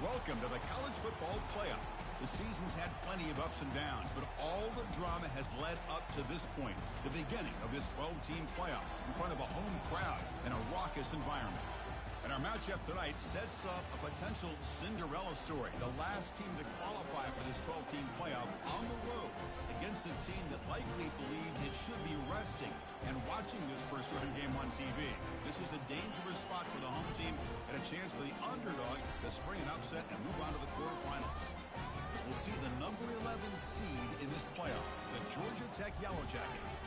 Welcome to the college football playoff. The season's had plenty of ups and downs, but all the drama has led up to this point, the beginning of this 12-team playoff in front of a home crowd in a raucous environment. And our matchup tonight sets up a potential Cinderella story, the last team to qualify for this 12-team playoff on the road against a team that likely believes it should be resting and watching this first-round game on TV. This is a dangerous spot for the home team and a chance for the underdog to spring an upset and move on to the quarterfinals. As we'll see the number 11 seed in this playoff, the Georgia Tech Yellow Jackets,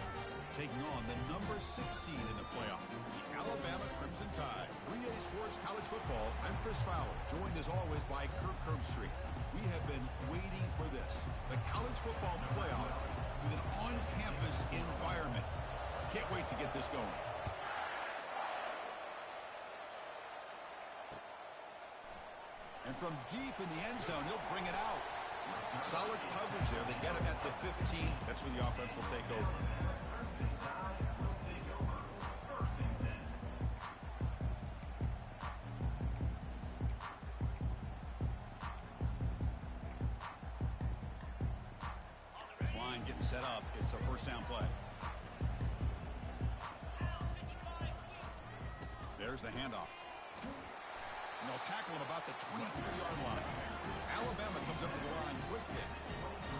taking on the number 6 seed in the playoff, the Alabama Crimson Tide. 3A Sports College Football, I'm Chris Fowler, joined as always by Kirk Herbstreit. We have been waiting for this, the college football playoff with an on-campus environment. Can't wait to get this going. And from deep in the end zone, he'll bring it out. Solid coverage there. They get him at the 15. That's where the offense will take over. This line getting set up. It's a first down play. There's the handoff. And they'll tackle him about the 23-yard line. Alabama comes up to the line quickly.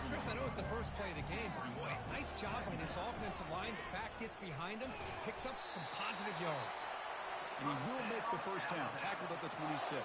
Chris, I know it's the first play of the game, but boy, nice job by this offensive line. The back gets behind him, picks up some positive yards. And he will make the first down, tackled at the 26.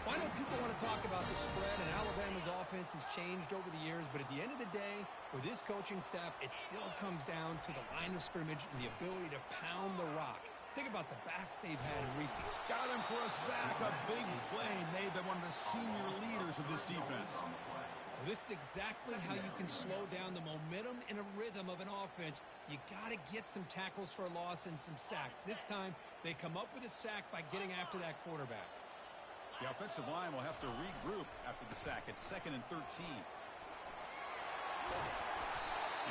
Well, I know people want to talk about the spread, and Alabama's offense has changed over the years, but at the end of the day, with this coaching staff, it still comes down to the line of scrimmage and the ability to pound the rock. Think about the backs they've had in recent. Got him for a sack, a big play made by one of the senior leaders of this defense. Well, this is exactly how you can slow down the momentum and a rhythm of an offense. You got to get some tackles for a loss and some sacks. This time, they come up with a sack by getting after that quarterback. The offensive line will have to regroup after the sack. It's 2nd and 13.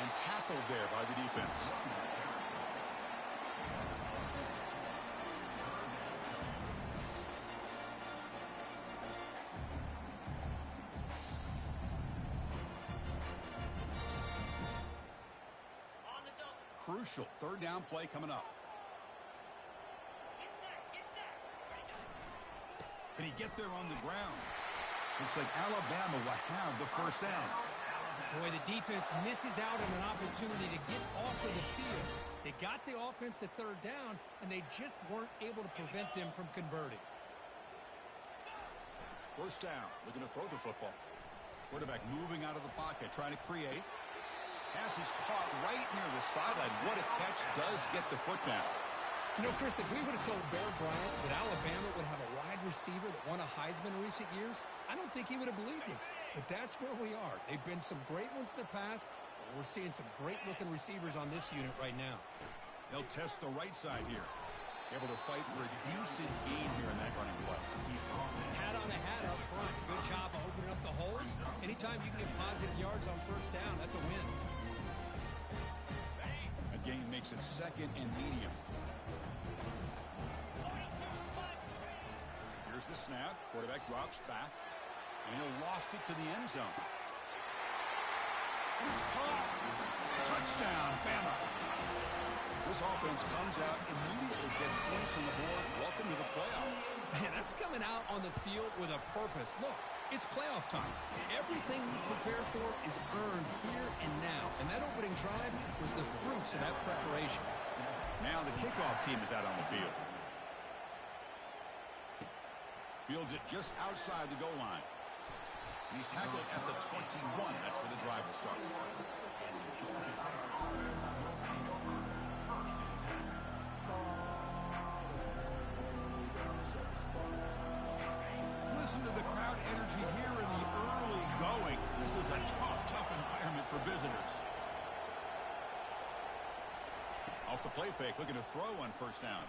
And tackled there by the defense. Crucial third down play coming up. Can he get there on the ground? Looks like Alabama will have the first down. Boy, the defense misses out on an opportunity to get off of the field. They got the offense to third down, and they just weren't able to prevent them from converting. First down, looking to throw the football. Quarterback moving out of the pocket, trying to create. Pass is caught right near the sideline. What a catch, does get the foot down. You know, Chris, if we would have told Bear Bryant that Alabama would have a wide receiver that won a Heisman in recent years, I don't think he would have believed us. But that's where we are. They've been some great ones in the past. We're seeing some great-looking receivers on this unit right now. They'll test the right side here. Able to fight for a decent gain here in that running play. Hat on a hat up front. Good job of opening up the holes. Anytime you can get positive yards on first down, that's a win. A gain makes it 2nd and medium. Here's the snap. Quarterback drops back. And he'll loft it to the end zone. And it's caught. Touchdown, Bama. This offense comes out, immediately gets points on the board. Welcome to the playoff. Man, that's coming out on the field with a purpose. Look, it's playoff time. Everything we prepare for is earned here and now. And that opening drive was the fruits of that preparation. Now the kickoff team is out on the field. Fields it just outside the goal line. And he's tackled at the 21. That's where the drive will start. Listen to the crowd energy here in the early going. This is a tough environment for visitors. Off the play fake, looking to throw on first down.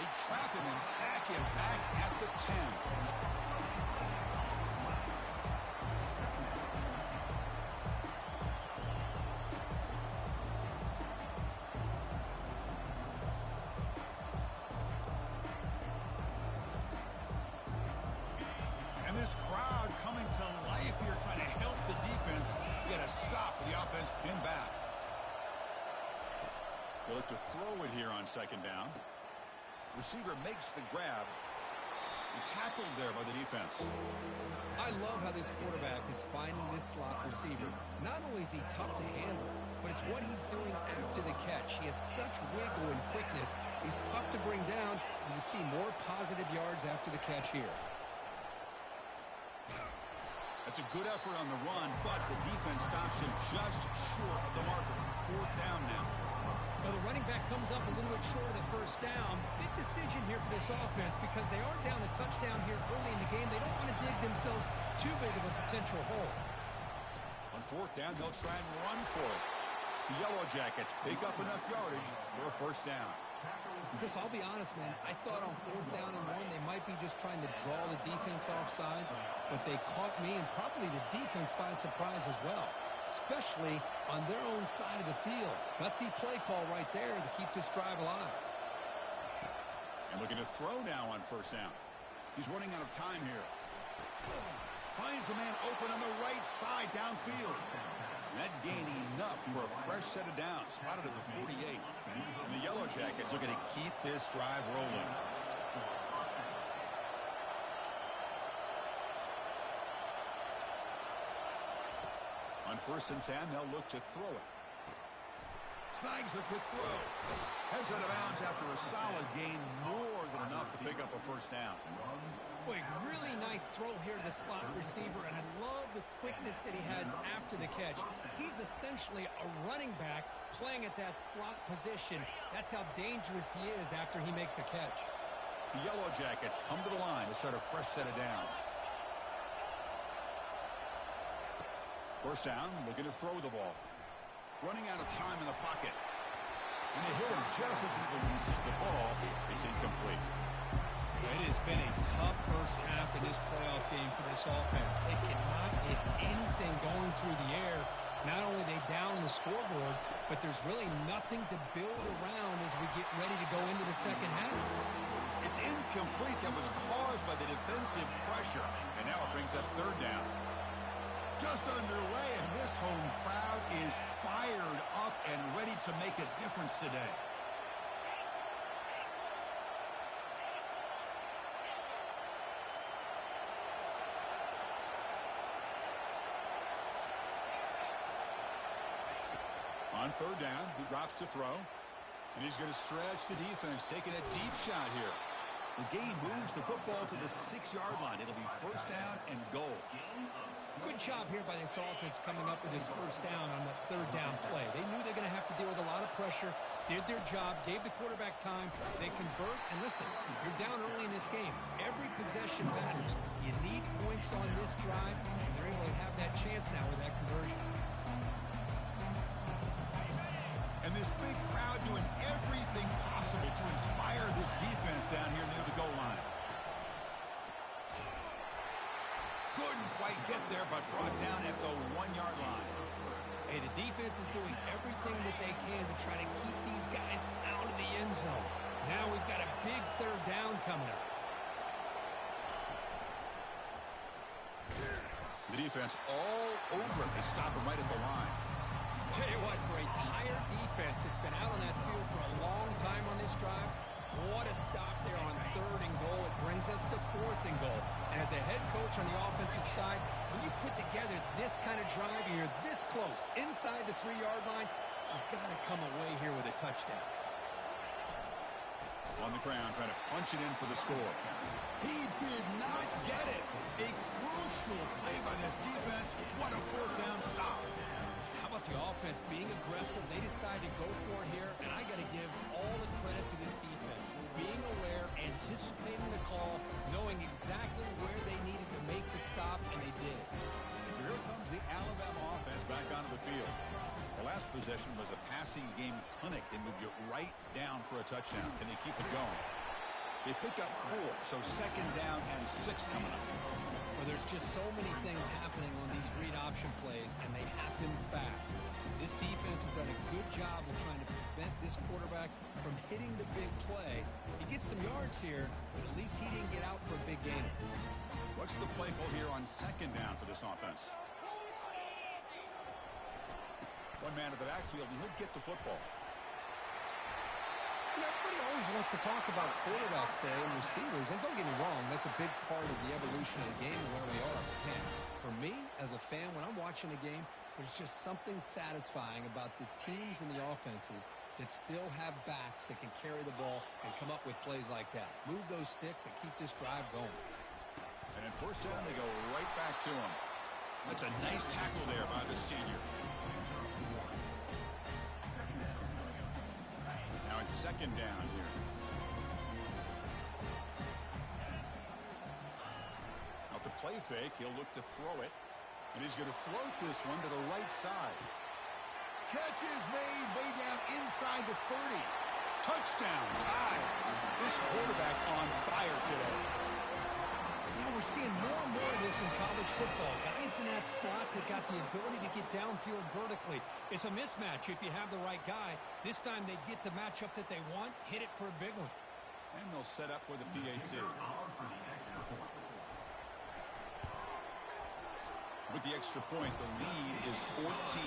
They trap him and sack him back at the 10. coming to life here, trying to help the defense get a stop with the offense pinned back. They'll look to throw it here on second down. Receiver makes the grab. And tackled there by the defense. I love how this quarterback is finding this slot receiver. Not only is he tough to handle, but it's what he's doing after the catch. He has such wiggle and quickness. He's tough to bring down, and you see more positive yards after the catch here. That's a good effort on the run, but the defense stops him just short of the marker. Fourth down now. Well, the running back comes up a little bit short of the first down. Big decision here for this offense because they are down a touchdown here early in the game. They don't want to dig themselves too big of a potential hole. On fourth down, they'll try and run for it. The Yellow Jackets pick up enough yardage for a first down. Chris, I'll be honest, man. I thought on fourth down and one, they might be just trying to draw the defense off sides, but they caught me and probably the defense by surprise as well, especially on their own side of the field. Gutsy play call right there to keep this drive alive. And looking to throw now on first down. He's running out of time here. Finds a man open on the right side downfield. And that gained enough for a fresh set of downs. Spotted at the 48. And the Yellow Jackets looking to keep this drive rolling. On first and 10, they'll look to throw it. Snags the quick throw. Heads out of bounds after a solid gain, more than enough to pick up a first down. Boy, really nice throw here to the slot receiver, and I love the quickness that he has after the catch. He's essentially a running back playing at that slot position. That's how dangerous he is after he makes a catch. The Yellow Jackets come to the line to start a fresh set of downs. First down, looking to throw the ball. Running out of time in the pocket. And they hit him just as he releases the ball. It's incomplete. It has been a tough first half in this playoff game for this offense. They cannot get anything going through the air. Not only are they down the scoreboard, but there's really nothing to build around as we get ready to go into the second half. It's incomplete. That was caused by the defensive pressure. And now it brings up third down. Just underway, and this home crowd is fired up and ready to make a difference today. On third down, he drops to throw, and he's going to stretch the defense, taking a deep shot here. The game moves the football to the 6-yard line. It'll be first down and goal. Good job here by this offense coming up with this first down on that third down play. They knew they're going to have to deal with a lot of pressure, did their job, gave the quarterback time. They convert, and listen, you're down early in this game. Every possession matters. You need points on this drive, and they're able to have that chance now with that conversion. And this big crowd doing everything possible to inspire this defense down here near the goal line. Couldn't quite get there, but brought down at the 1-yard line. Hey, the defense is doing everything that they can to try to keep these guys out of the end zone. Now we've got a big third down coming up. The defense all over it. They stop him right at the line. Tell you what, for a tired defense that's been out on that field for a long time on this drive, what a stop there on third and goal. It brings us to fourth and goal. And as a head coach on the offensive side, when you put together this kind of drive, you're this close, inside the 3-yard line, you've got to come away here with a touchdown. On the ground, trying to punch it in for the score. He did not get it. A crucial play by this defense. What a fourth down stop. How about the offense being aggressive? They decide to go for it here, and I got to give all the credit to this defense. Being aware, anticipating the call, knowing exactly where they needed to make the stop, and they did. Here comes the Alabama offense back onto the field. The last possession was a passing game clinic. They moved it right down for a touchdown. Can they keep it going? They pick up 4, so second down and 6 coming up. Well, there's just so many things happening on these read option plays, and they happen fast. This defense has done a good job of trying to prevent this quarterback from hitting the big play. He gets some yards here, but at least he didn't get out for a big gain. What's the play call here on second down for this offense? One man to the backfield, and he'll get the football. Everybody always wants to talk about quarterbacks today and receivers, and don't get me wrong, that's a big part of the evolution of the game and where we are. But man, for me, as a fan, when I'm watching a game, there's just something satisfying about the teams and the offenses that still have backs that can carry the ball and come up with plays like that. Move those sticks and keep this drive going. And at first down, they go right back to him. That's a nice tackle there by the senior. Now it's second down here. Off the play fake, he'll look to throw it. And he's going to float this one to the right side. Catch is made way down inside the 30. Touchdown, tied. This quarterback on fire today. Yeah, we're seeing more and more of this in college football. Guys in that slot that got the ability to get downfield vertically. It's a mismatch if you have the right guy. This time they get the matchup that they want, hit it for a big one. And they'll set up with a PAT. With the extra point, the lead is 14.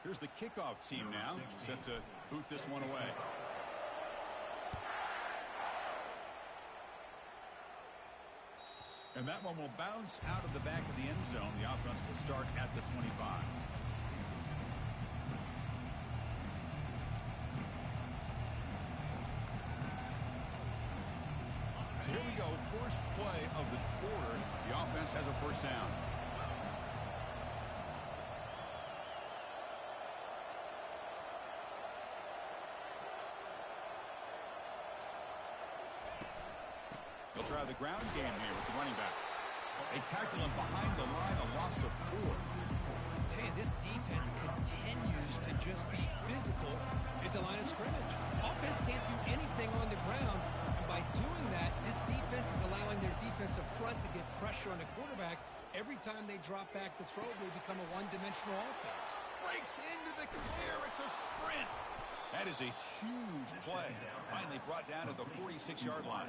Here's the kickoff team now, set to boot this one away. And that one will bounce out of the back of the end zone. The offense will start at the 25. So here we go, first play of the quarter. The offense has a first down. They'll try the ground game here with the running back. They tackle him behind the line, a loss of 4. Tell you, this defense continues to just be physical at the line of scrimmage. Offense can't do anything on the ground, and by doing that, this defense is allowing their defensive front to get pressure on the quarterback. Every time they drop back to throw, they become a one-dimensional offense. Breaks into the clear. It's a sprint. That is a huge play. Finally brought down at the 46-yard line.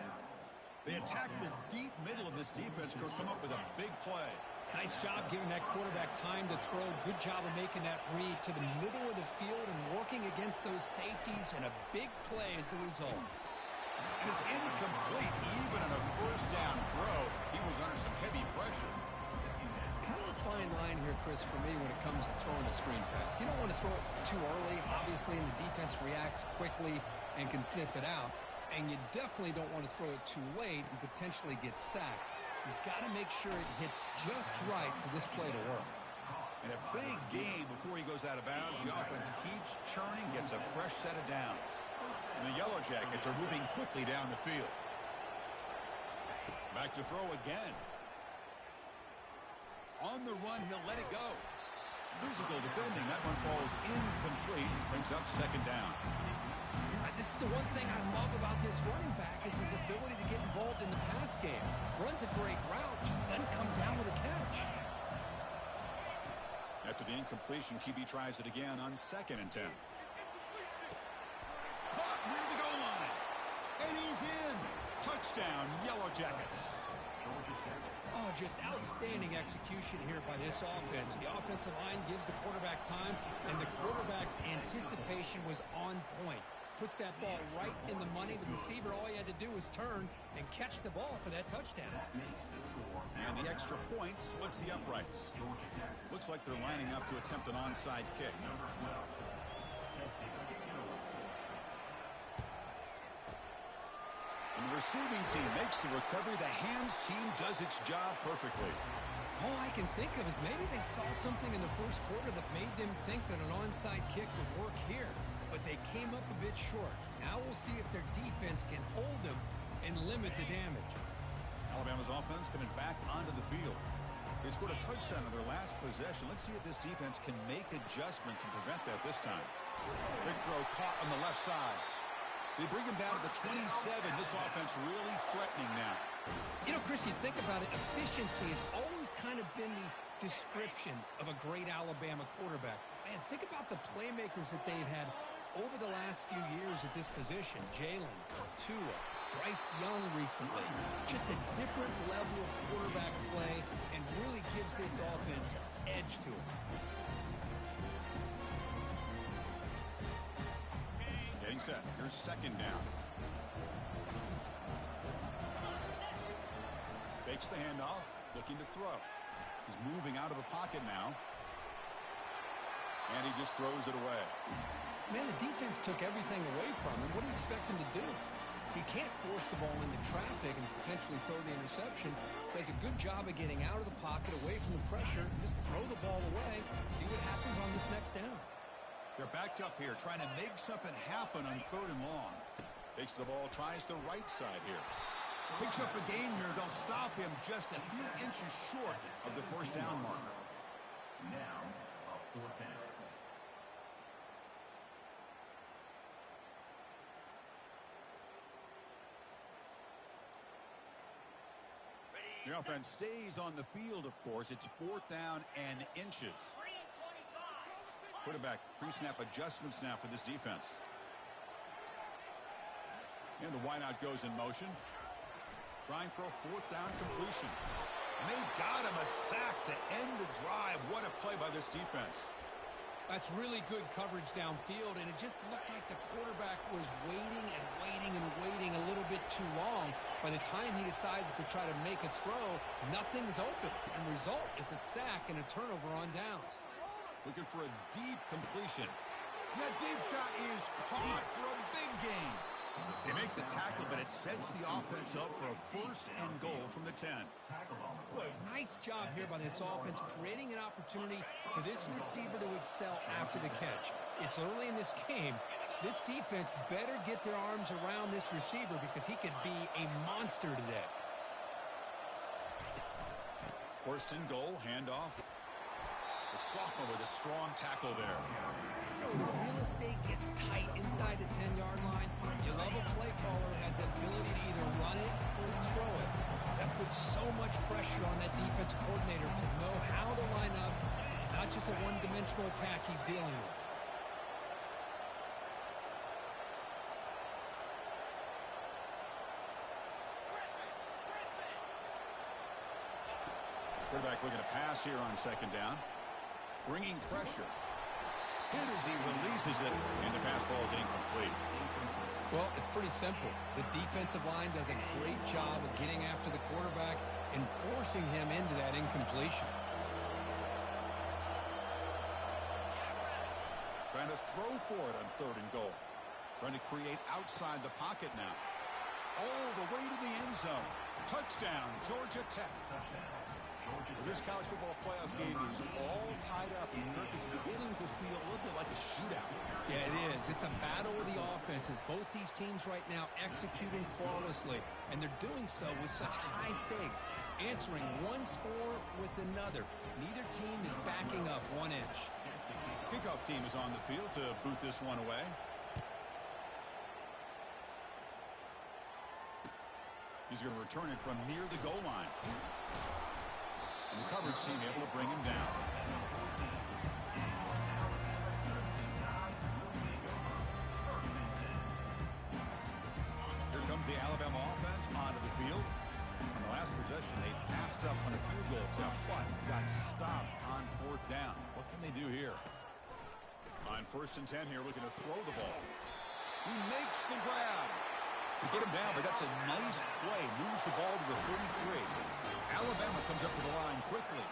They attack the deep middle of this defense, could come up with a big play. Nice job giving that quarterback time to throw. Good job of making that read to the middle of the field and working against those safeties, and a big play is the result. And it's incomplete. Even on a first down throw, he was under some heavy pressure. Kind of a fine line here, Chris, for me when it comes to throwing a screen pass. You don't want to throw it too early, obviously, and the defense reacts quickly and can sniff it out. And you definitely don't want to throw it too late and potentially get sacked. You've got to make sure it hits just right for this play to work. And a big gain before he goes out of bounds. The offense keeps churning, gets a fresh set of downs. And the Yellow Jackets are moving quickly down the field. Back to throw again. On the run, he'll let it go. Physical defending. That one falls incomplete. Brings up second down. This is the one thing I love about this running back is his ability to get involved in the pass game. Runs a great route, just doesn't come down with a catch. After the incompletion, QB tries it again on 2nd and 10. Caught near the goal line. And he's in. Touchdown, Yellow Jackets. Oh, just outstanding execution here by this offense. The offensive line gives the quarterback time, and the quarterback's anticipation was on point. Puts that ball right in the money. The receiver, all he had to do was turn and catch the ball for that touchdown. And the extra point splits the uprights. Looks like they're lining up to attempt an onside kick. And the receiving team makes the recovery. The hands team does its job perfectly. All I can think of is maybe they saw something in the first quarter that made them think that an onside kick would work here. But they came up a bit short. Now we'll see if their defense can hold them and limit the damage. Alabama's offense coming back onto the field. They scored a touchdown on their last possession. Let's see if this defense can make adjustments and prevent that this time. Big throw caught on the left side. They bring him down to the 27. This offense really threatening now. You know, Chris, you think about it, efficiency has always kind of been the description of a great Alabama quarterback. Man, think about the playmakers that they've had over the last few years at this position. Jalen, Tua, Bryce Young recently. Just a different level of quarterback play and really gives this offense edge to it. Getting set. Here's second down. Fakes the handoff, looking to throw. He's moving out of the pocket now. And he just throws it away. Man, the defense took everything away from him. What do you expect him to do? He can't force the ball into traffic and potentially throw the interception. Does a good job of getting out of the pocket, away from the pressure. Just throw the ball away. See what happens on this next down. They're backed up here, trying to make something happen on 3rd and long. Takes the ball, tries the right side here. Picks up a gain here. They'll stop him just a few inches short of the first down marker. Now, a 4th down. The offense stays on the field, of course. It's 4th down and inches. Quarterback pre-snap adjustments now for this defense. And the wideout goes in motion. Trying for a 4th down completion. And they've got him a sack to end the drive. What a play by this defense. That's really good coverage downfield, and it just looked like the quarterback was waiting and waiting and waiting a little bit too long. By the time he decides to try to make a throw, nothing's open. And the result is a sack and a turnover on downs. Looking for a deep completion. That deep shot is caught for a big gain. They make the tackle, but it sets the offense up for a 1st and goal from the 10. Boy, nice job here by this offense, creating an opportunity for this receiver to excel after the catch. It's early in this game, so this defense better get their arms around this receiver because he could be a monster today. 1st and goal, handoff. The sophomore with a strong tackle there. Real estate gets tight inside the 10-yard line. You love a play caller who has the ability to either run it or throw it. That puts so much pressure on that defensive coordinator to know how to line up. It's not just a one-dimensional attack he's dealing with. Quarterback looking to pass here on 2nd down. Bringing pressure. Hit as he releases it, and the pass ball is incomplete. Well, it's pretty simple. The defensive line does a great job of getting after the quarterback and forcing him into that incompletion. Trying to throw for it on 3rd and goal. Trying to create outside the pocket now. All the way to the end zone. Touchdown, Georgia Tech. Well, this college football playoff game is all tied up, and Kirk, it's beginning to feel a little bit like a shootout. Yeah, it is. It's a battle of the offenses. Both these teams right now executing flawlessly, and they're doing so with such high stakes, answering one score with another. Neither team is backing up 1 inch. Kickoff team is on the field to boot this one away. He's going to return it from near the goal line. And the coverage team able to bring him down. Here comes the Alabama offense onto the field. On the last possession, they passed up on a field goal attempt, but got stopped on 4th down. What can they do here? On 1st and 10 here, looking to throw the ball. He makes the grab. They get him down, but that's a nice play. Moves the ball to the 33. Alabama comes up to the line quickly.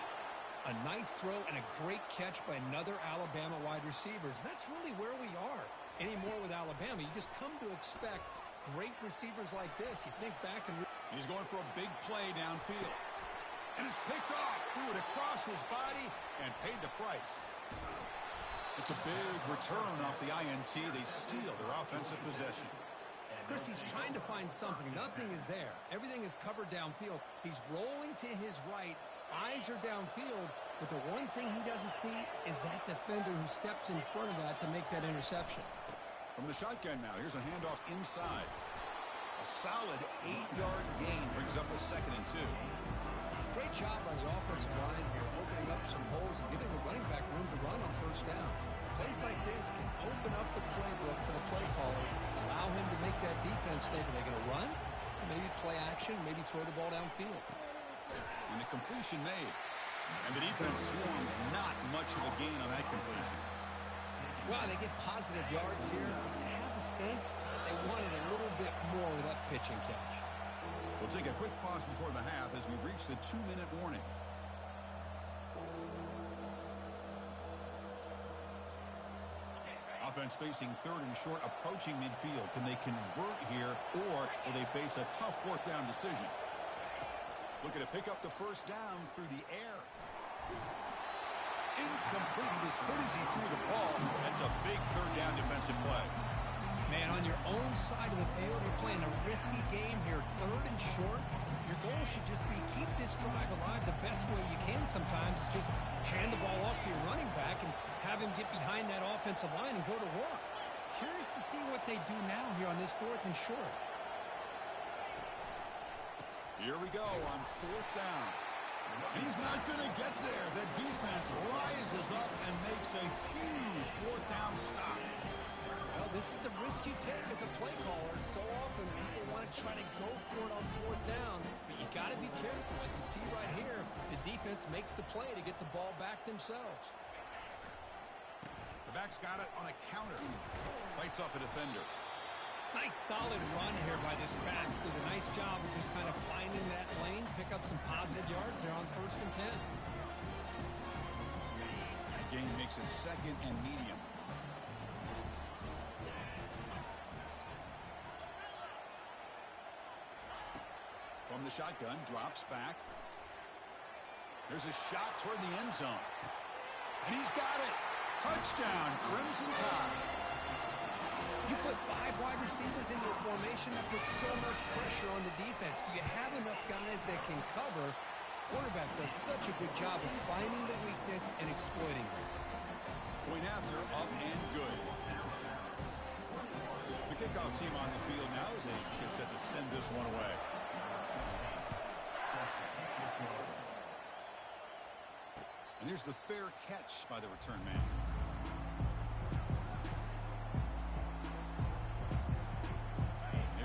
A nice throw and a great catch by another Alabama wide receivers. That's really where we are anymore with Alabama. You just come to expect great receivers like this. You think back and... He's going for a big play downfield. And it's picked off. Threw it across his body and paid the price. It's a big return off the INT. They steal their offensive possession. Chris, he's trying to find something. Nothing is there. Everything is covered downfield. He's rolling to his right. Eyes are downfield. But the one thing he doesn't see is that defender who steps in front of that to make that interception. From the shotgun now, here's a handoff inside. A solid 8-yard gain brings up a 2nd and 2. Great job on the offensive line here, opening up some holes and giving the running back room to run on first down. Plays like this can open up the playbook for the play caller, allow him to make that defense think, are they going to run? Maybe play action, maybe throw the ball downfield. And the completion made. And the defense swarms not much of a gain on that completion. Well, they get positive yards here. I have a sense that they wanted a little bit more with that pitch and catch. We'll take a quick pause before the half as we reach the 2-minute warning. Offense facing third and short, approaching midfield. Can they convert here, or will they face a tough fourth down decision? Looking to pick up the first down through the air. Incomplete. He was hit as he threw the ball. That's a big third down defensive play. Man, on your own side of the field, you're playing a risky game here. Third and short. Your goal should just be keep this drive alive the best way you can sometimes. Is just hand the ball off to your running back and have him get behind that offensive line and go to work. Curious to see what they do now here on this fourth and short. Here we go on fourth down. He's not going to get there. The defense rises up and makes a huge fourth down stop. Well, this is the risk you take as a play caller. So often people want to try to go for it on fourth down, but you got to be careful. As you see right here, the defense makes the play to get the ball back themselves. The back's got it on a counter. Fights off a defender. Nice solid run here by this back. Did a nice job of just kind of finding that lane, pick up some positive yards there on 1st and 10. That gain makes it second and medium. From the shotgun, drops back. There's a shot toward the end zone. And he's got it. Touchdown, Crimson Tide. You put 5 wide receivers into a formation that puts so much pressure on the defense. Do you have enough guys that can cover? Quarterback does such a good job of finding the weakness and exploiting it. Point after, up and good. The kickoff team on the field now as they get set to send this one away. And here's the fair catch by the return man.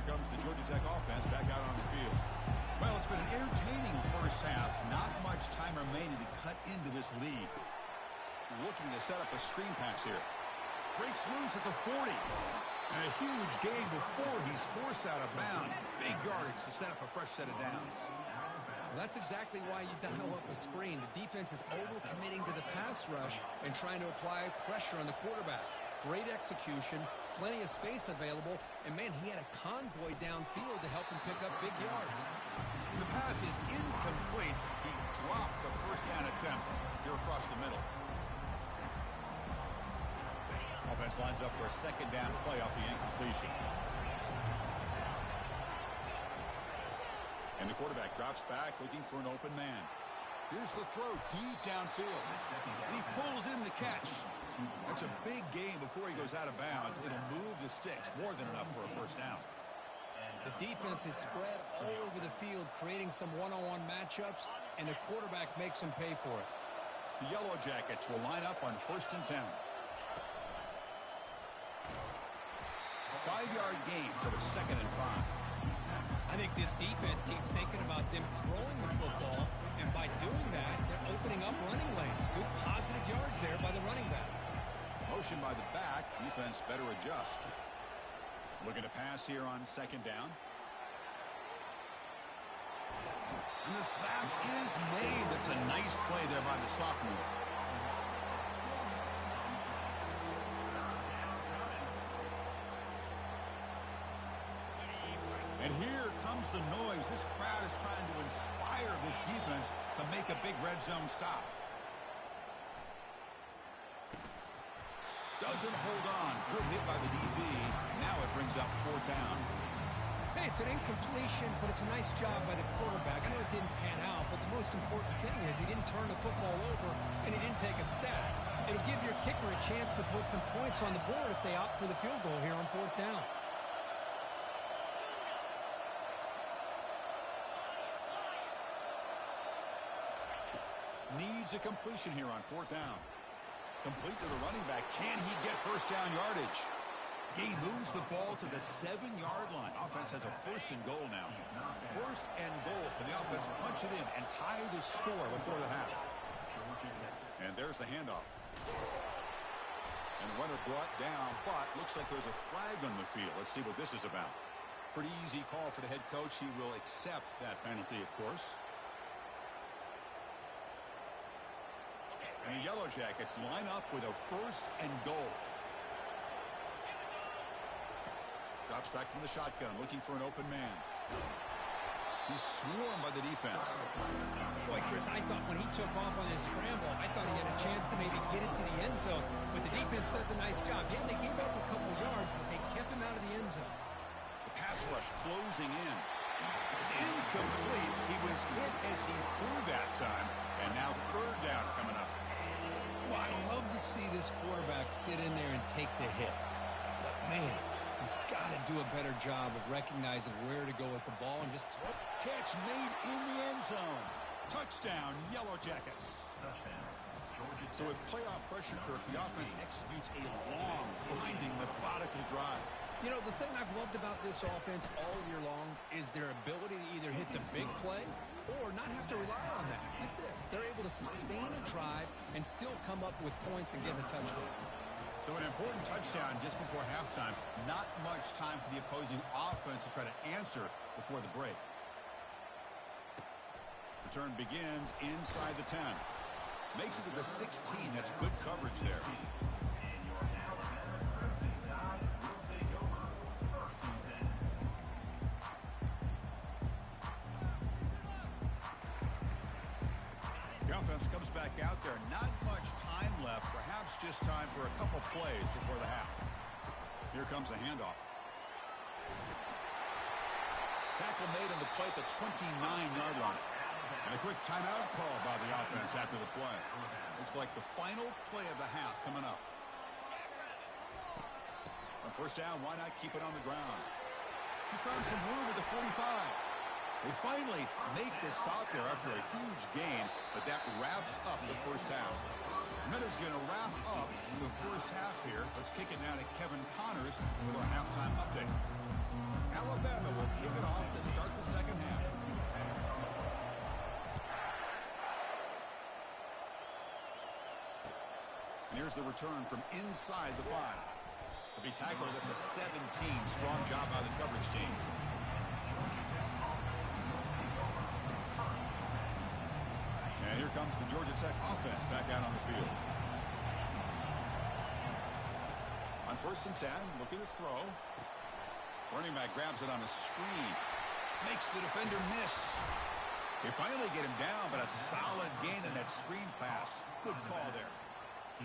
Comes the Georgia Tech offense back out on the field. Well, it's been an entertaining first half. Not much time remaining to cut into this lead. Looking to set up a screen pass here. Breaks loose at the 40. And a huge gain before he's forced out of bounds. Big yardage to set up a fresh set of downs. Well, that's exactly why you dial up a screen. The defense is overcommitting to the pass rush and trying to apply pressure on the quarterback. Great execution, plenty of space available, and man, he had a convoy downfield to help him pick up big yards. The pass is incomplete. He dropped the first down attempt here across the middle. Offense lines up for a second down play off the incompletion. And the quarterback drops back looking for an open man. Here's the throw deep downfield. And he pulls in the catch. That's a big gain before he goes out of bounds. It'll move the sticks, more than enough for a first down. The defense is spread all over the field, creating some one-on-one matchups, and the quarterback makes them pay for it. The Yellow Jackets will line up on 1st and 10. 5-yard gain, so it's 2nd and 5. I think this defense keeps thinking about them throwing the football, and by doing that, they're opening up running lanes. Good positive yards there by the running back. Motion by the back. Defense better adjust. Looking to pass here on 2nd down. And the sack is made. That's a nice play there by the sophomore. And here comes the noise. This crowd is trying to inspire this defense to make a big red zone stop. Doesn't hold on. Good hit by the DB. Now it brings up 4th down. Hey, it's an incompletion, but it's a nice job by the quarterback. I know it didn't pan out, but the most important thing is he didn't turn the football over and he didn't take a sack. It'll give your kicker a chance to put some points on the board if they opt for the field goal here on 4th down. Needs a completion here on 4th down. Complete to the running back. Can he get first down yardage? He moves the ball to the 7-yard line. Offense has a 1st and goal now. 1st and goal. Can the offense punch it in and tie the score before the half? And there's the handoff. And the runner brought down, but looks like there's a flag on the field. Let's see what this is about. Pretty easy call for the head coach. He will accept that penalty, of course. And the Yellow Jackets line up with a 1st and goal. Drops back from the shotgun, looking for an open man. He's swarmed by the defense. Boy, Chris, I thought when he took off on his scramble, I thought he had a chance to maybe get it to the end zone. But the defense does a nice job. Yeah, they gave up a couple yards, but they kept him out of the end zone. The pass rush closing in. It's incomplete. He was hit as he threw that time. And now 3rd down coming up. Well, I love to see this quarterback sit in there and take the hit. But, man, he's got to do a better job of recognizing where to go with the ball and just catch made in the end zone. Touchdown, Yellow Jackets. So with playoff pressure, Kirk, the offense executes a long, blinding, methodical drive. You know, the thing I've loved about this offense all year long is their ability to either hit the big play or not have to rely on that. Like this, they're able to sustain a drive and still come up with points and get a touchdown. So an important touchdown just before halftime. Not much time for the opposing offense to try to answer before the break. Return begins inside the 10. Makes it to the 16. That's good coverage there. The offense comes back out there. Not much time left. Perhaps just time for a couple plays before the half. Here comes a handoff. Tackle made on the play at the 29-yard line. And a quick timeout call by the offense after the play. Looks like the final play of the half coming up. On 1st down, why not keep it on the ground? He's found some room at the 45. They finally make the stop there after a huge gain, but that wraps up the 1st half. Minutes going to wrap up the 1st half here. Let's kick it now to Kevin Connors for a halftime update. Alabama will kick it off to start the 2nd half. And here's the return from inside the 5. To be tackled at the 17. Strong job by the coverage team. And here comes the Georgia Tech offense back out on the field. On 1st and 10, looking to throw. Running back grabs it on a screen. Makes the defender miss. They finally get him down, but a solid gain in that screen pass. Good call there.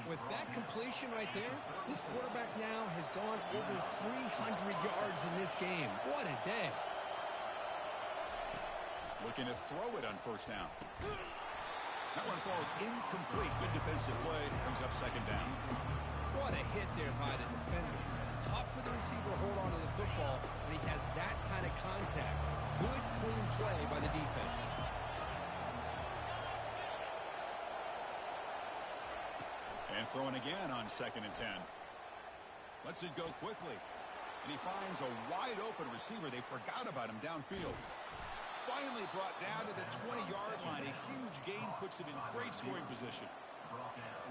With that completion right there, this quarterback now has gone over 300 yards in this game. What a day. Looking to throw it on 1st down. That one falls incomplete. Good defensive play. Brings up 2nd down. What a hit there by the defender. Tough for the receiver to hold on to the football, and he has that kind of contact. Good, clean play by the defense. And throwing again on 2nd and 10. Lets it go quickly. And he finds a wide-open receiver. They forgot about him downfield. Finally brought down to the 20-yard line. A huge gain puts him in great scoring position.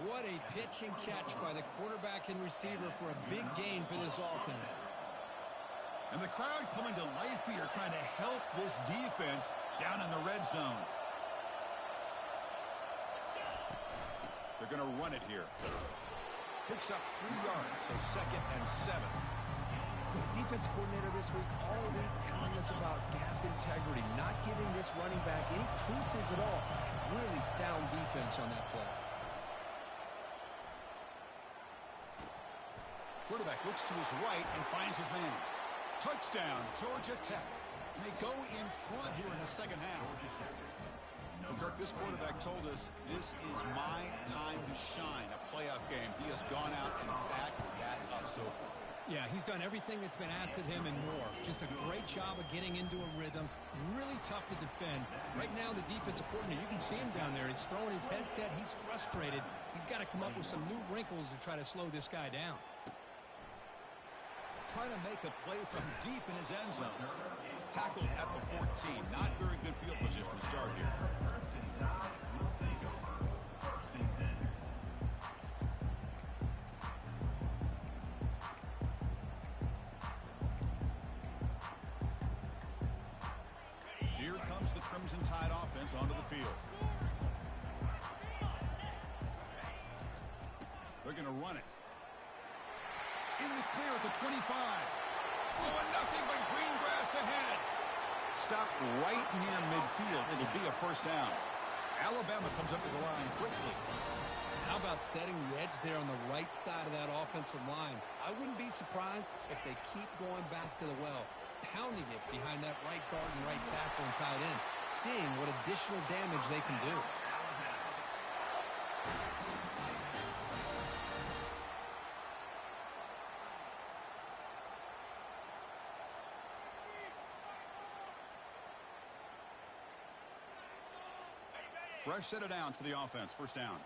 What a pitch and catch by the quarterback and receiver for a big gain for this offense. And the crowd coming to life here, trying to help this defense down in the red zone. They're going to run it here. Picks up 3 yards, so 2nd and 7. The defense coordinator this week all week telling us about gap integrity, not giving this running back any creases at all. Really sound defense on that play. Quarterback looks to his right and finds his man. Touchdown, Georgia Tech. And they go in front here in the 2nd half. Kirk, this quarterback told us this is my time to shine, a playoff game. He has gone out and backed that up so far. Yeah, he's done everything that's been asked of him and more. Just a great job of getting into a rhythm. Really tough to defend. Right now, the defensive coordinator, you can see him down there. He's throwing his headset. He's frustrated. He's got to come up with some new wrinkles to try to slow this guy down. Trying to make a play from deep in his end zone. Tackled at the 14. Not very good field position to start here. Here comes the Crimson Tide offense onto the field. They're going to run it. In the clear at the 25. Oh, and nothing but green grass ahead. Stop right near midfield. It'll be a first down. Alabama comes up to the line quickly. How about setting the edge there on the right side of that offensive line? I wouldn't be surprised if they keep going back to the well, pounding it behind that right guard and right tackle and tight end, seeing what additional damage they can do. Fresh set of downs for the offense. First down.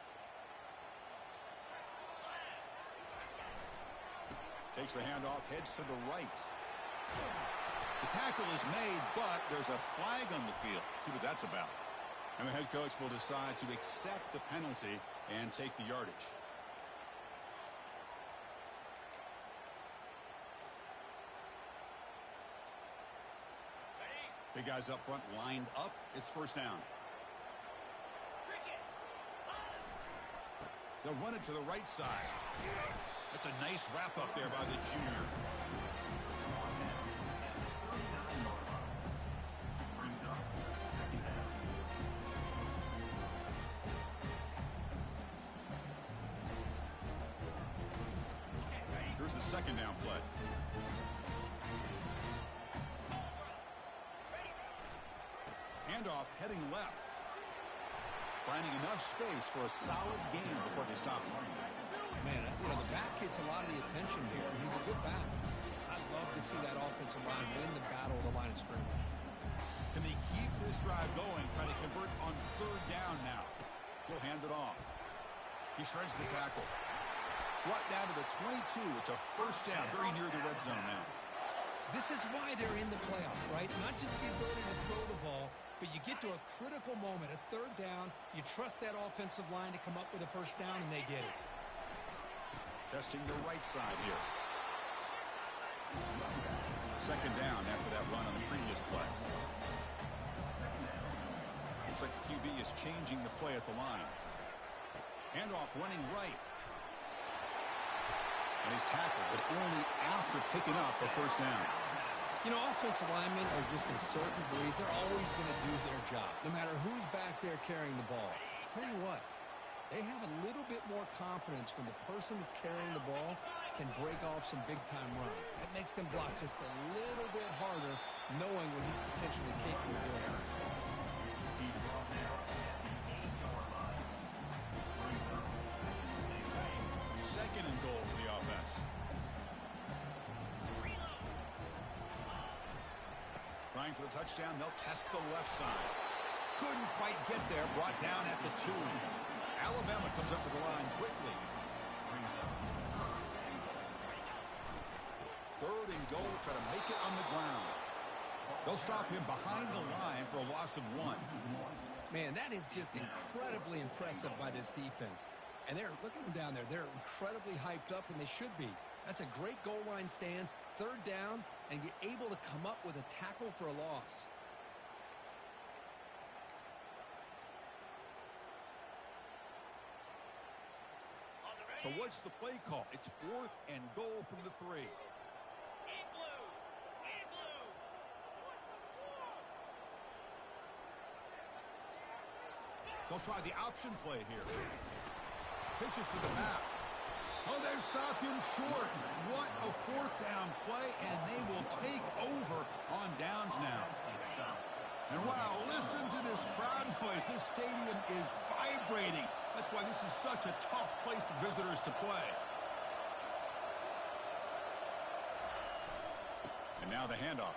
Takes the handoff, heads to the right. The tackle is made, but there's a flag on the field. Let's see what that's about. And the head coach will decide to accept the penalty and take the yardage. Big guys up front lined up. It's first down. They'll run it to the right side. That's a nice wrap up there by the junior. Here's the second down play. Handoff heading left. Finding enough space for a solid gain before they stop. Man, the back gets a lot of the attention here. He's a good back. I'd love to see that offensive line win the battle of the line of scrimmage. Can they keep this drive going? Try to convert on third down now. He'll hand it off. He shreds the tackle. Brought down to the 22. It's a first down, very near the red zone now. This is why they're in the playoff, right? Not just the ability to throw the ball, but you get to a critical moment, a third down, you trust that offensive line to come up with a first down, and they get it. Testing the right side here. Second down after that run on the previous play. Looks like the QB is changing the play at the line. Handoff running right. And he's tackled, but only after picking up a first down. You know, offensive linemen are just a certain breed. They're always going to do their job, no matter who's back there carrying the ball. I'll tell you what, they have a little bit more confidence when the person that's carrying the ball can break off some big-time runs. That makes them block just a little bit harder, knowing what he's potentially capable of doing. Second and goal for the offense. Trying for the touchdown, they'll test the left side. Couldn't quite get there, brought down at the 2. Alabama comes up to the line quickly. Third and goal, try to make it on the ground. They'll stop him behind the line for a loss of 1. Man, that is just incredibly impressive by this defense. And look at them down there. They're incredibly hyped up, and they should be. That's a great goal line stand, third down, and you're able to come up with a tackle for a loss. So what's the play call? It's fourth and goal from the 3. They'll try the option play here. Pitches to the map. Oh, they've stopped him short. What a fourth down play, and they will take over on downs now. And wow, listen to this crowd noise. This stadium is vibrating. That's why this is such a tough place for visitors to play. And now the handoff.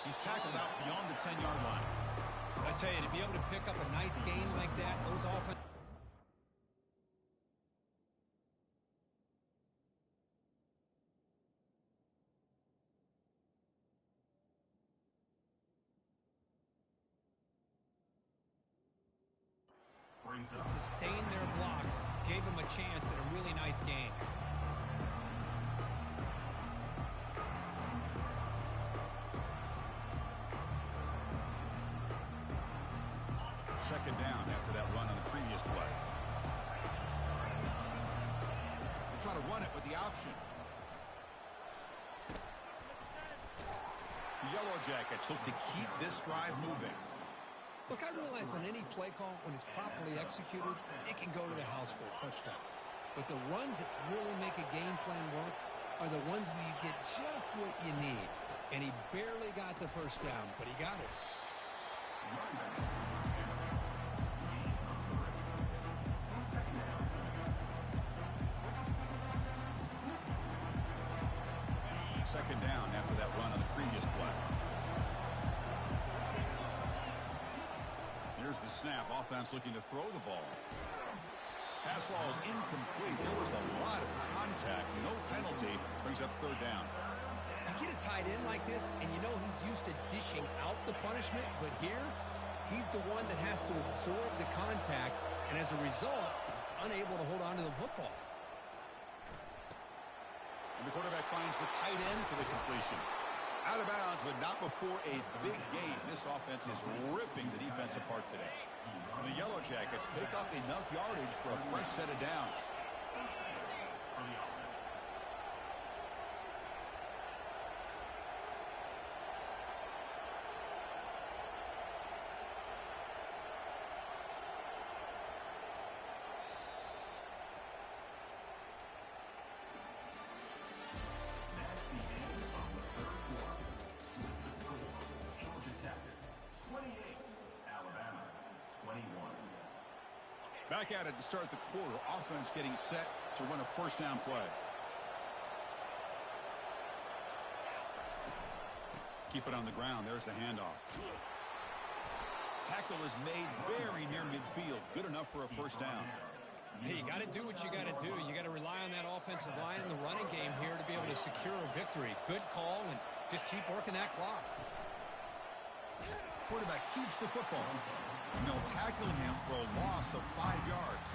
He's tackled out beyond the 10-yard line. I tell you, to be able to pick up a nice gain like that, those offense. To sustain their blocks, gave him a chance at a really nice game. Second down after that run on the previous play. We'll try to run it with the option. The Yellow Jackets look to keep this drive moving. Look, I realize on any play call, when it's properly executed, it can go to the house for a touchdown. But the runs that really make a game plan work are the ones where you get just what you need. And he barely got the first down, but he got it. Second down after that run on the previous play. Here's the snap. Offense looking to throw the ball. Pass ball is incomplete. There was a lot of contact. No penalty. Brings up third down. You get a tight end like this, and you know he's used to dishing out the punishment, but here, he's the one that has to absorb the contact, and as a result, he's unable to hold on to the football. And the quarterback finds the tight end for the completion. Out of bounds, but not before a big gain. This offense is ripping the defense apart today. And the Yellow Jackets pick up enough yardage for a fresh set of downs. Back at it to start the quarter. Offense getting set to run a first down play. Keep it on the ground. There's the handoff. Tackle is made very near midfield. Good enough for a first down. Hey, you got to do what you got to do. You got to rely on that offensive line in the running game here to be able to secure a victory. Good call, and just keep working that clock. Quarterback keeps the football. And they'll tackle him for a loss of 5 yards.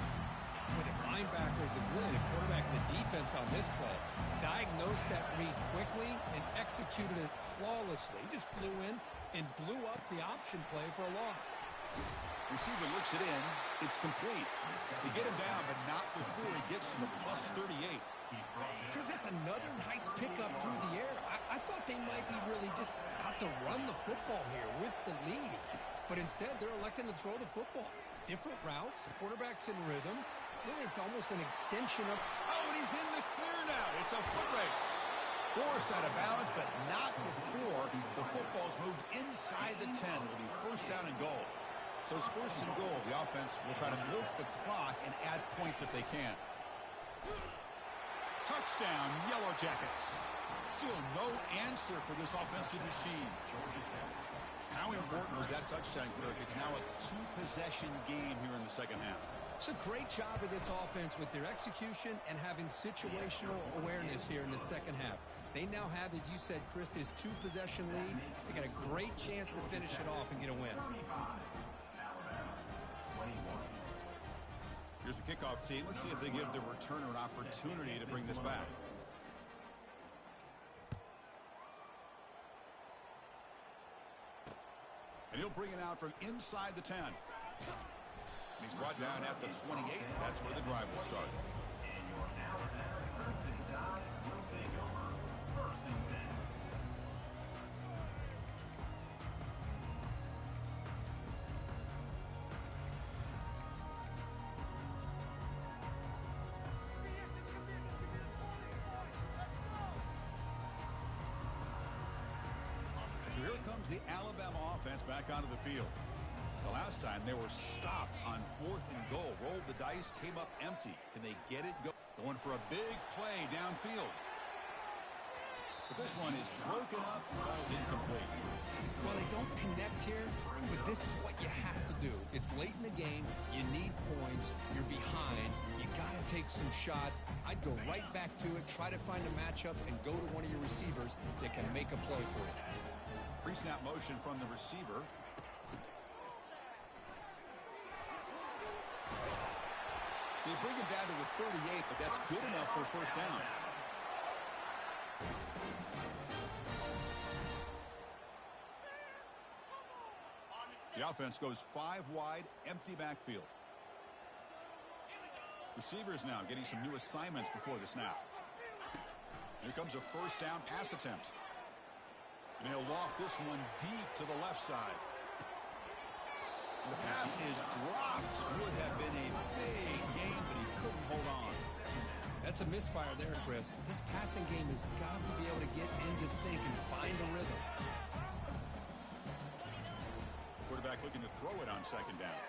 With the linebackers and really the quarterback and the defense on this play, diagnosed that read quickly and executed it flawlessly. He just flew in and blew up the option play for a loss. Receiver looks it in. It's complete. They get him down, but not before he gets to the plus 38. Chris, that's another nice pickup through the air. I thought they might be really just out to run the football here with the lead. But instead, they're electing to throw the football. Different routes, quarterback's in rhythm. Really, it's almost an extension of... Oh, and he's in the clear now. It's a foot race. Forced out of bounds, but not before the football's moved inside the 10. It'll be first down and goal. So it's first and goal. The offense will try to milk the clock and add points if they can. Touchdown, Yellow Jackets. Still no answer for this offensive machine. How important was that touchdown, Kirk? It's now a two-possession game here in the second half. It's a great job of this offense with their execution and having situational awareness here in the second half. They now have, as you said, Chris, this two-possession lead. They got a great chance to finish it off and get a win. Here's the kickoff team. Let's see if they give the returner an opportunity to bring this back. And he'll bring it out from inside the 10. He's brought down at the 28. That's where the drive will start. So here comes the Alabama offense back onto the field. The last time they were stopped on 4th and goal. Rolled the dice, came up empty. Can they get it going for a big play downfield? But this one is broken up, falls incomplete. Well, they don't connect here, but this is what you have to do. It's late in the game. You need points. You're behind. You got to take some shots. I'd go right back to it, try to find a matchup, and go to one of your receivers that can make a play for you. Pre-snap motion from the receiver. They bring him down to the 38, but that's good enough for a first down. The offense goes 5 wide, empty backfield. Receivers now getting some new assignments before the snap. Here comes a first down pass attempt. And he'll loft this one deep to the left side. And the pass is dropped. Would have been a big game, but he couldn't hold on. That's a misfire there, Chris. This passing game has got to be able to get into sync and find a rhythm. Quarterback looking to throw it on second down.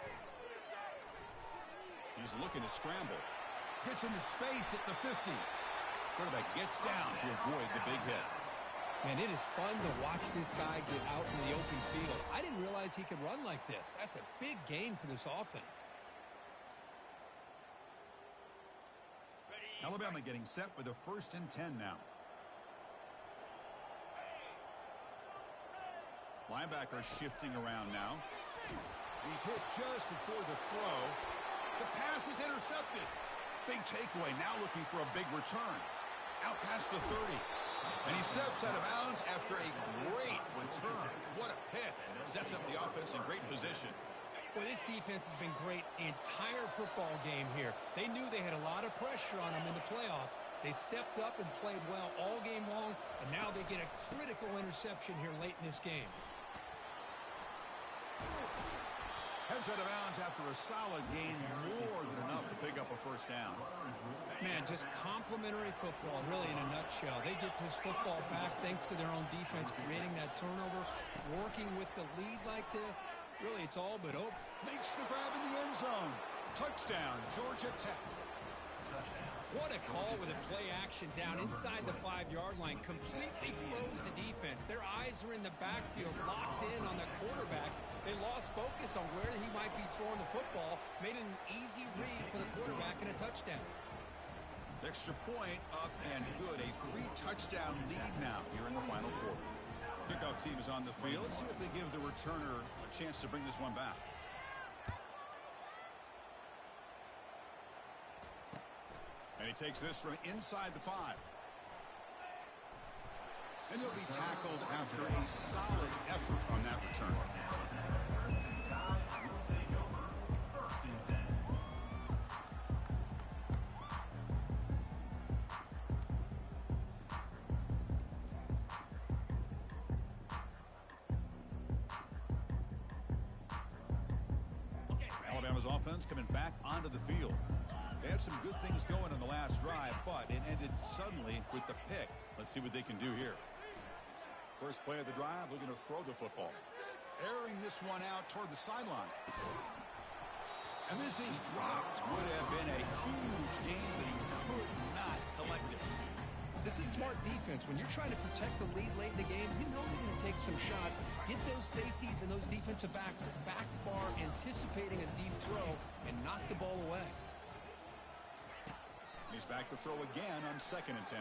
He's looking to scramble. Gets into space at the 50. Quarterback gets down to avoid the big hit. Man, it is fun to watch this guy get out in the open field. I didn't realize he could run like this. That's a big game for this offense. Alabama getting set with a 1st and 10 now. Linebacker shifting around now. He's hit just before the throw. The pass is intercepted. Big takeaway, now looking for a big return. Out past the 30. And he steps out of bounds after a great return. What a pick. Sets up the offense in great position. Well, this defense has been great the entire football game here. They knew they had a lot of pressure on them in the playoff. They stepped up and played well all game long, and now they get a critical interception here late in this game. Heads out of bounds after a solid gain, more than enough to pick up a first down. Man, just complimentary football, really, in a nutshell. They get this football back thanks to their own defense, creating that turnover, working with the lead like this. Really, it's all but over. Makes the grab in the end zone. Touchdown, Georgia Tech. What a call with a play action down inside the 5-yard line. Completely throws the defense. Their eyes are in the backfield, locked in on the quarterback. They lost focus on where he might be throwing the football. Made an easy read for the quarterback and a touchdown. Extra point up and good. A 3-touchdown lead now here in the final quarter. Kickoff team is on the field. Let's see if they give the returner a chance to bring this one back. And he takes this from inside the 5. And he'll be tackled after a solid effort on that return. Alabama's offense coming back onto the field. They had some good things going on the last drive, but it ended suddenly with the pick. Let's see what they can do here. First play of the drive, looking to throw the football. Airing this one out toward the sideline. And this is dropped. Would have been a huge game, but he could not collect it. This is smart defense. When you're trying to protect the lead late in the game, you know they're going to take some shots, get those safeties and those defensive backs back far, anticipating a deep throw, and knock the ball away. He's back to throw again on 2nd and 10.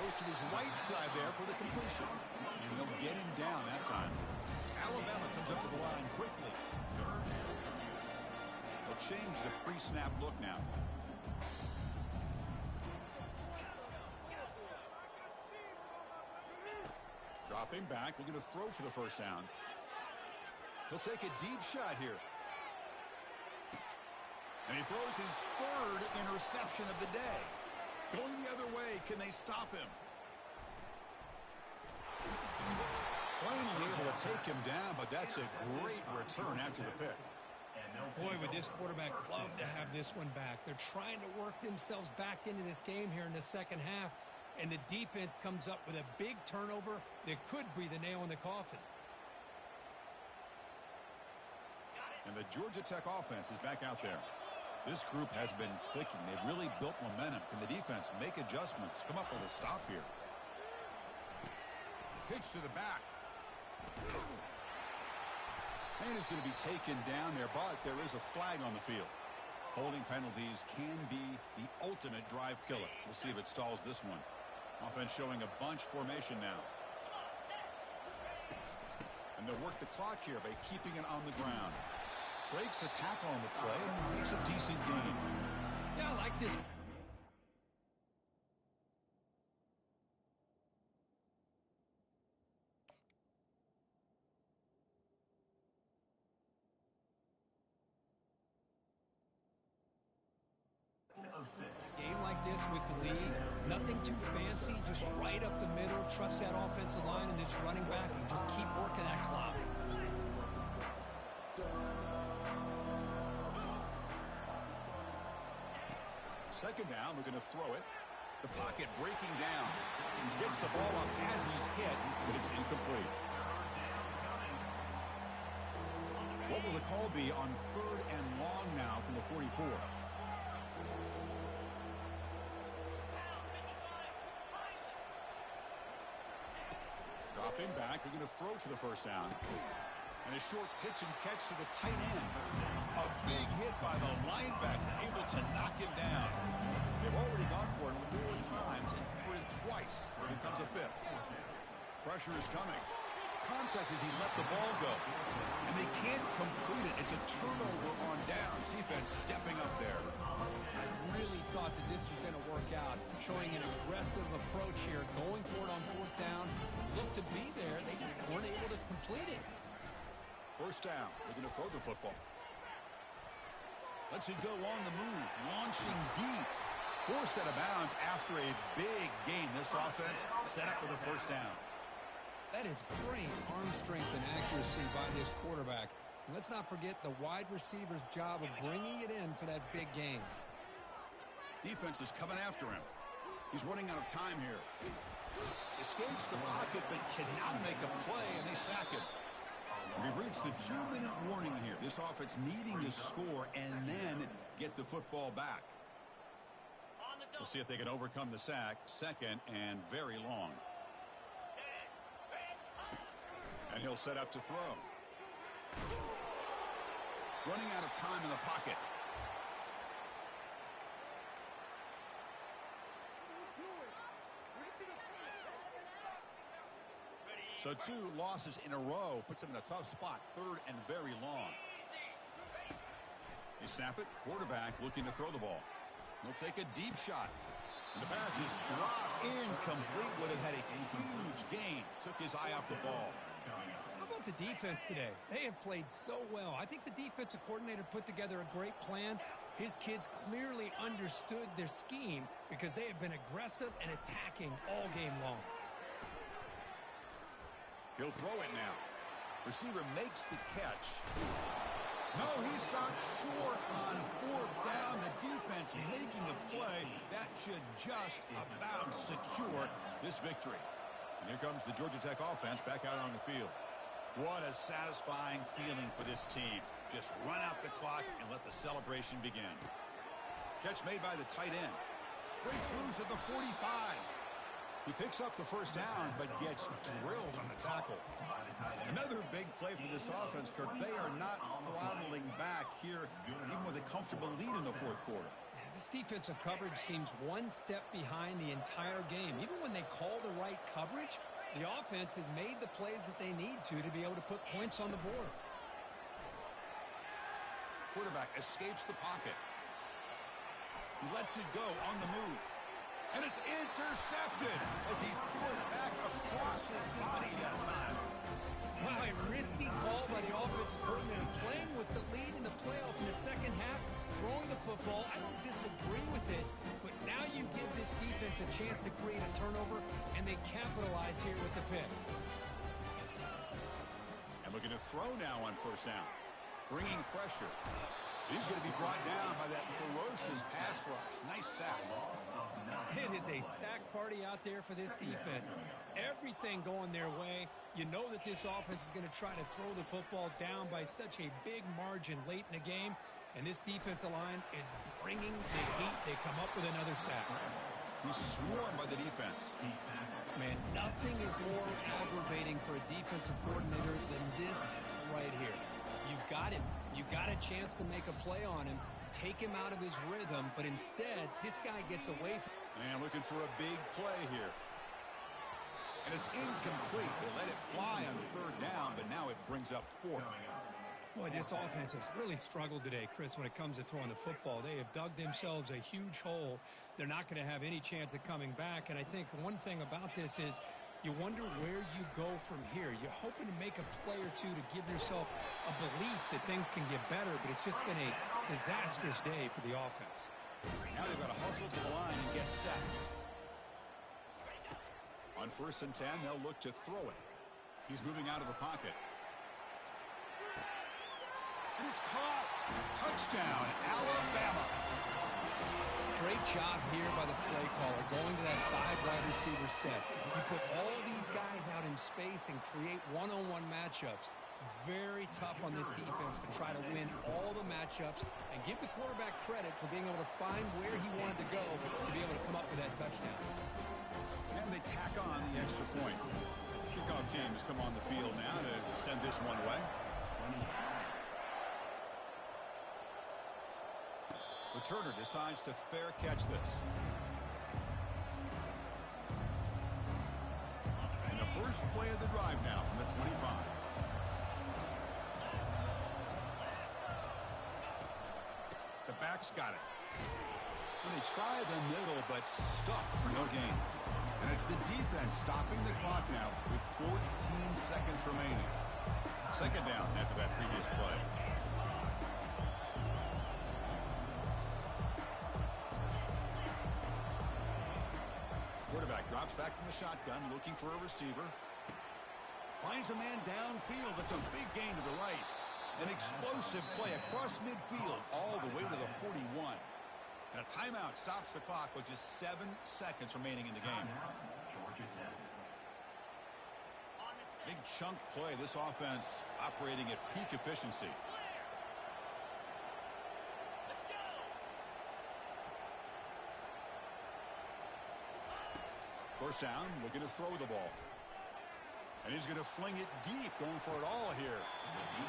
Goes to his right side there for the completion. And they'll get him down that time. Alabama comes up to the line quickly. They'll change the pre-snap look now. Dropping back, looking to throw for the first down. He'll take a deep shot here. And he throws his 3rd interception of the day. Going the other way, can they stop him? Finally able to take him down, but that's a great return after the pick. Boy, would this quarterback love to have this one back. They're trying to work themselves back into this game here in the second half, and the defense comes up with a big turnover that could be the nail in the coffin. And the Georgia Tech offense is back out there. This group has been clicking. They've really built momentum. Can the defense make adjustments? Come up with a stop here. Pitch to the back. And it's going to be taken down there, but there is a flag on the field. Holding penalties can be the ultimate drive killer. We'll see if it stalls this one. Offense showing a bunch formation now. And they'll work the clock here by keeping it on the ground. Breaks a tackle on the play and makes a decent gain. Yeah, I like this. Game like this with the lead, nothing too fancy, just right up the middle. Trust that offensive line and this running back and just keep working that clock. Second down, we're going to throw it. The pocket breaking down. Gets the ball up as he's hit, but it's incomplete. What will the call be on 3rd and long now from the 44? Dropping back, they're going to throw for the first down. And a short pitch and catch to the tight end. A big hit by the linebacker, able to knock him down. They've already gone for it 4 times and converted twice. Here comes a 5th. Pressure is coming. Contact as he let the ball go. And they can't complete it. It's a turnover on downs. Defense stepping up there. I really thought that this was going to work out, showing an aggressive approach here, going for it on 4th down. Looked to be there. They just weren't able to complete it. First down. They're going to throw the football. Lets it go on the move. Launching deep. Forced out of bounds after a big gain. This offense set up for the first down. That is great arm strength and accuracy by this quarterback. And let's not forget the wide receiver's job of bringing it in for that big gain. Defense is coming after him. He's running out of time here. Escapes the pocket but cannot make a play, and they sack him. We've reached the 2-minute warning here. This offense needing to score and then get the football back. We'll see if they can overcome the sack. Second and very long. And he'll set up to throw. Running out of time in the pocket. So 2 losses in a row puts him in a tough spot. 3rd and very long. They snap it. Quarterback looking to throw the ball. He'll take a deep shot. And the pass is dropped. Incomplete. Would have had a huge gain. Took his eye off the ball. How about the defense today? They have played so well. I think the defensive coordinator put together a great plan. His kids clearly understood their scheme because they have been aggressive and attacking all game long. He'll throw it now. Receiver makes the catch. No, he stopped short on 4th down. The defense making a play that should just about secure this victory. And here comes the Georgia Tech offense back out on the field. What a satisfying feeling for this team. Just run out the clock and let the celebration begin. Catch made by the tight end. Breaks loose at the 45. He picks up the first down, but gets drilled on the tackle. Another big play for this offense, Kirk. They are not throttling back here, even with a comfortable lead in the 4th quarter. Yeah, this defensive coverage seems one step behind the entire game. Even when they call the right coverage, the offense has made the plays that they need to be able to put points on the board. Quarterback escapes the pocket. He lets it go on the move. And it's intercepted as he threw it back across his body that time. Wow, a risky call by the offensive coordinator, playing with the lead in the playoff in the second half, throwing the football. I don't disagree with it, but now you give this defense a chance to create a turnover, and they capitalize here with the pick. And looking to throw now on first down. Bringing pressure. He's going to be brought down by that ferocious pass rush. Nice sack. It is a sack party out there for this defense. Everything going their way. You know that this offense is going to try to throw the football down by such a big margin late in the game. And this defensive line is bringing the heat. They come up with another sack. He's swarmed by the defense. Man, nothing is more aggravating for a defensive coordinator than this right here. You've got him. You've got a chance to make a play on him, take him out of his rhythm, but instead, this guy gets away from... And looking for a big play here. And it's incomplete. They let it fly on third down, but now it brings up fourth. Boy, this offense has really struggled today, Chris, when it comes to throwing the football. They have dug themselves a huge hole. They're not going to have any chance of coming back. And I think one thing about this is you wonder where you go from here. You're hoping to make a play or two to give yourself a belief that things can get better, but it's just been a disastrous day for the offense. Now they've got to hustle to the line and get set. On 1st and 10, they'll look to throw it. He's moving out of the pocket. And it's caught. Touchdown, Alabama. Great job here by the play caller, going to that 5 wide receiver set. You put all these guys out in space and create one-on-one matchups. It's very tough on this defense to try to win all the matchups and give the quarterback credit for being able to find where he wanted to go to be able to come up with that touchdown. And they tack on the extra point. Kickoff team has come on the field now to send this one away. Returner decides to fair catch this. And the first play of the drive now from the 25. The back's got it. And they try the middle, but stuck for no gain. And it's the defense stopping the clock now with 14 seconds remaining. Second down after that previous play. Quarterback drops back from the shotgun, looking for a receiver. Finds a man downfield. That's a big gain to the right. An explosive play across midfield all the way to the 41. And a timeout stops the clock with just 7 seconds remaining in the game. Big chunk play. This offense operating at peak efficiency. First down, looking to throw the ball. And he's going to fling it deep, going for it all here.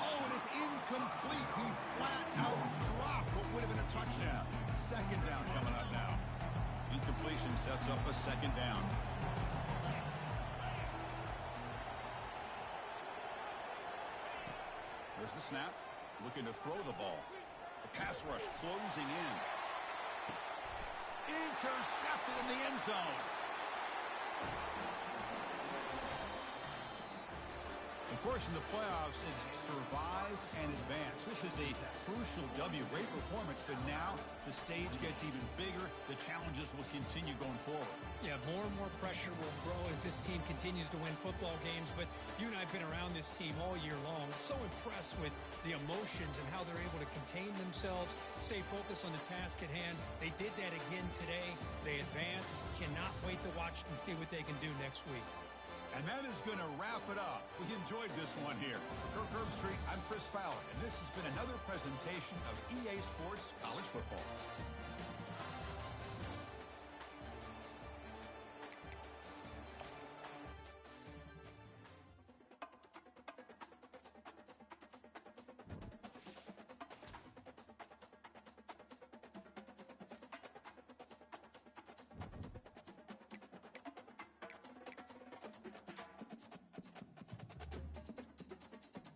Oh, and it's incomplete. He flat out dropped what would have been a touchdown. Second down coming up now. Incompletion sets up a second down. There's the snap. Looking to throw the ball. The pass rush closing in. Intercepted in the end zone. Of course, in the playoffs, it's survive and advance. This is a crucial W. Great performance, but now the stage gets even bigger. The challenges will continue going forward. Yeah, more and more pressure will grow as this team continues to win football games. But you and I have been around this team all year long. So impressed with the emotions and how they're able to contain themselves, stay focused on the task at hand. They did that again today. They advance. Cannot wait to watch and see what they can do next week. And that is going to wrap it up. We enjoyed this one here. For Kirk Herbstreit, I'm Chris Fowler, and this has been another presentation of EA Sports College Football.